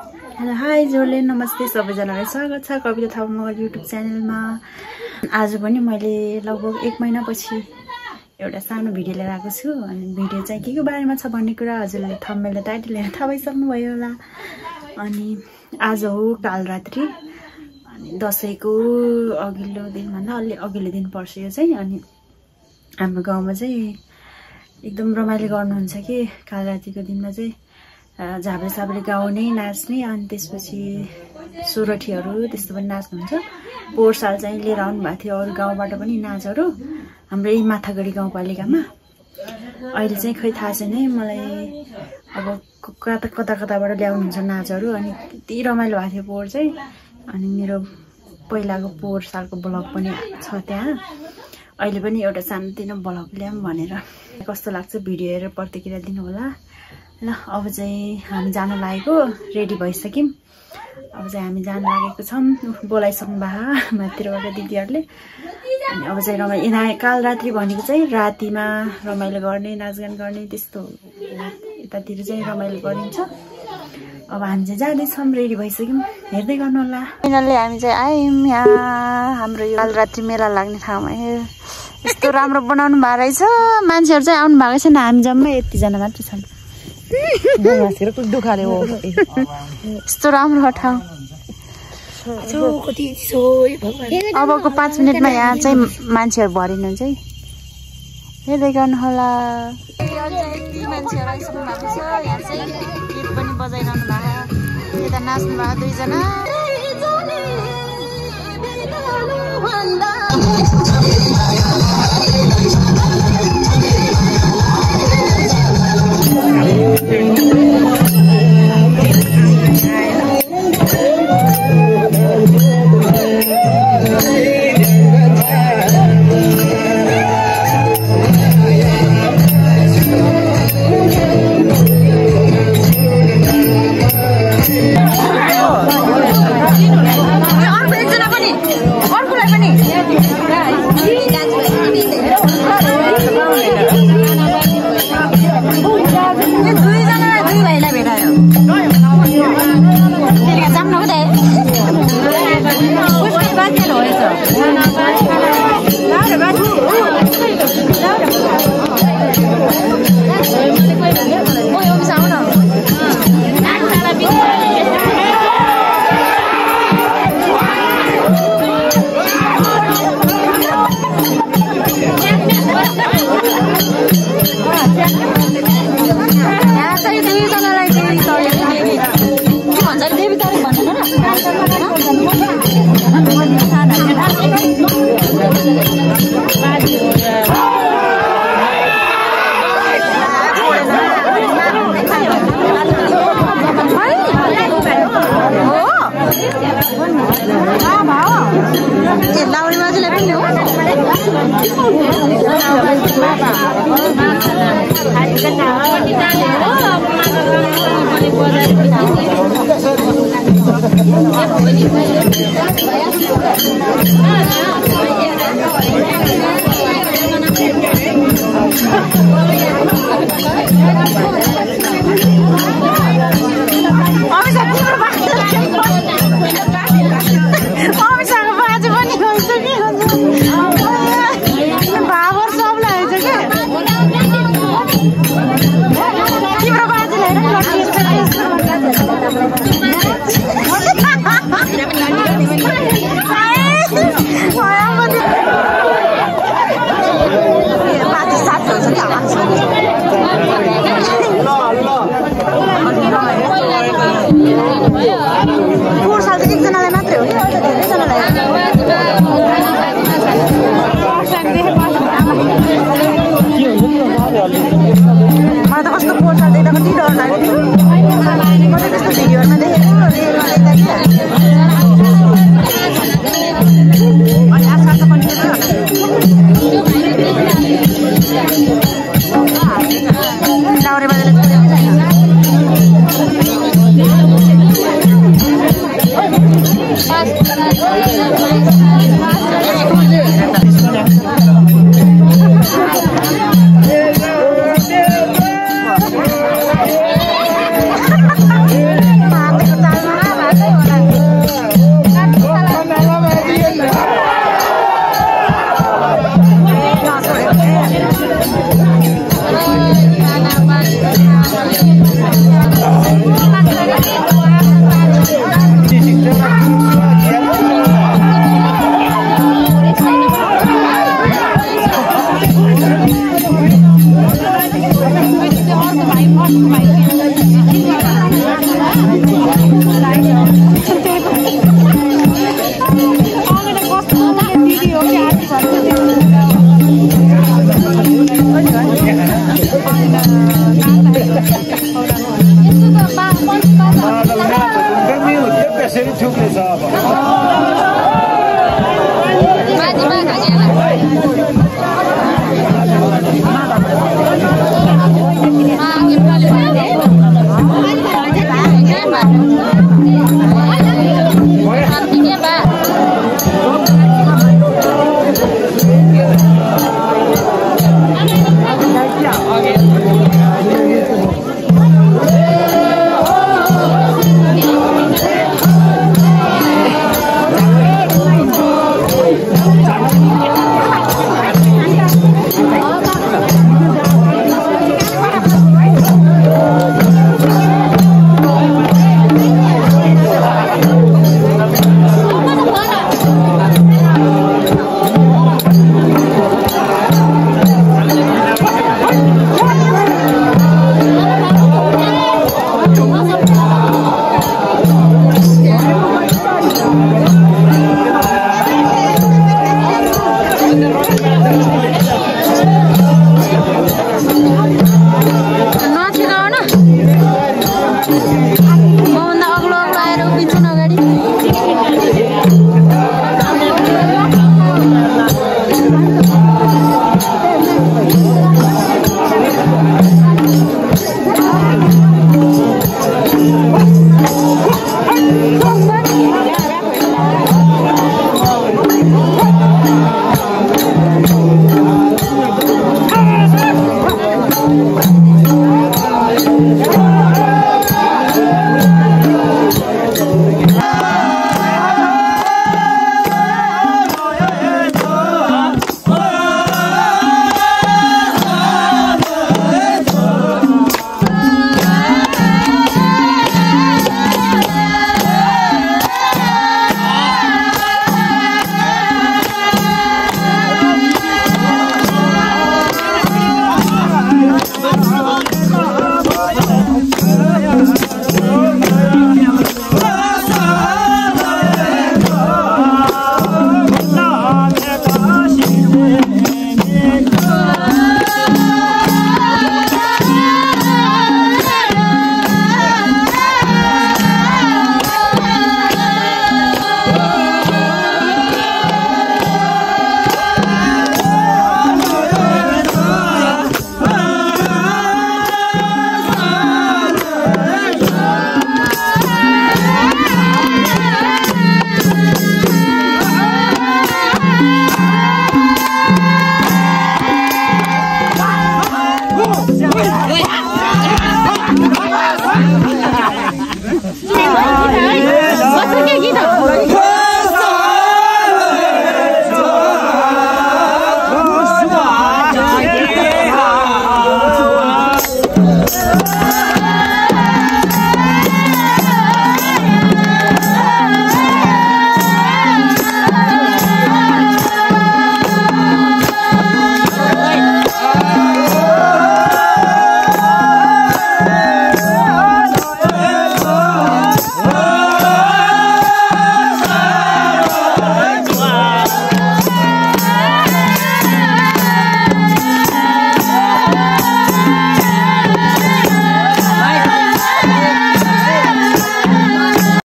Hello hi जोरले नमस्ते सबैजनालाई स्वागत छ कविता थापा मगर युट्युब च्यानलमा। आज पनि मैले लगभग 1 महिनापछि एउटा सानो भिडियो लिएर आएको छु। अनि भिडियो चाहिँ के बारेमा छ भन्ने कुरा हजुरले थम्बनेल र टाइटल हेरेर थाहा पाइसक्नुभयो होला। अनि आज हो कालरात्रि, अनि दसैँको अघिल्लो दिनभन्दा अलि अघिल्लो दिन पर्छ यो चाहिँ। अनि हाम्रो गाउँमा चाहिँ एकदम रमाइलो गर्नुहुन्छ कि कालरात्रिको दिनमा चाहिँ झाब्रे साब्रे गाउने नाच्ने, अनि त्यसपछि सोरठीहरू त्यस्तो पनि नाच्नुहुन्छ। पोहोर साल चाहिँ लिएर आउनु भएको थियो अरू गाउँबाट पनि नाचहरू हाम्रो यही माथागढी गाउँपालिकामा। अहिले चाहिँ खै थाहा छैन है मलाई, अब कता कताबाट ल्याउनुहुन्छ नाचहरू। अनि यति रमाइलो भएको थियो पोहोर चाहिँ। अनि मेरो पहिलाको पोहोर सालको ब्लग पनि छ त्यहाँ। अहिले पनि एउटा सानोतिनो ब्लग ल्याऊँ भनेर। कस्तो लाग्छ भिडियो हेरेर प्रतिक्रिया दिनु होला। ल अब चाहिँ हामी जान लागेको, रेडी भइसक्यौँ। अब चाहिँ हामी जान लागेको छौँ, बोलाइसक्नु भएको माथिबाट दिदीहरूले। अनि अब चाहिँ रमाइलो, यहाँ कालरात्रि भनेको चाहिँ रातिमा रमाइलो गर्ने नाचगान गर्ने त्यस्तो यतातिर चाहिँ रमाइलो गरिन्छ। अब हामी चाहिँ जाँदैछौँ, रेडी भइसक्यौँ, हेर्दै गर्नु होला। फाइनल्ली हामी चाहिँ आयौँ यहाँ हाम्रो यो कालरात्रि मेला लाग्ने ठाउँमा। यस्तो राम्रो बनाउनु भएको रहेछ। मान्छेहरू चाहिँ आउनु भएको छैन, हामी जम्मै यतिजना मात्र छन्। यस्तो राम्रो ठाउँ। अबको 5 मिनटमा यहाँ चाहिँ मान्छेहरू भरिनुहुन्छ है, हेर्दै गर्नु होला। मान्छेहरू आइसक्नु भएको छ। यहाँ चाहिँ गीत पनि बजाइरहनु भएको, यता नाच्नु भएको 2 जना। मलाई त कस्तो पोर्छ देख्दा कति डर लाग्यो। म त त्यस्तो भिडियोमा देखेको अनि आजकल त पनि दाउरे बाजाले थुक्ने छ अब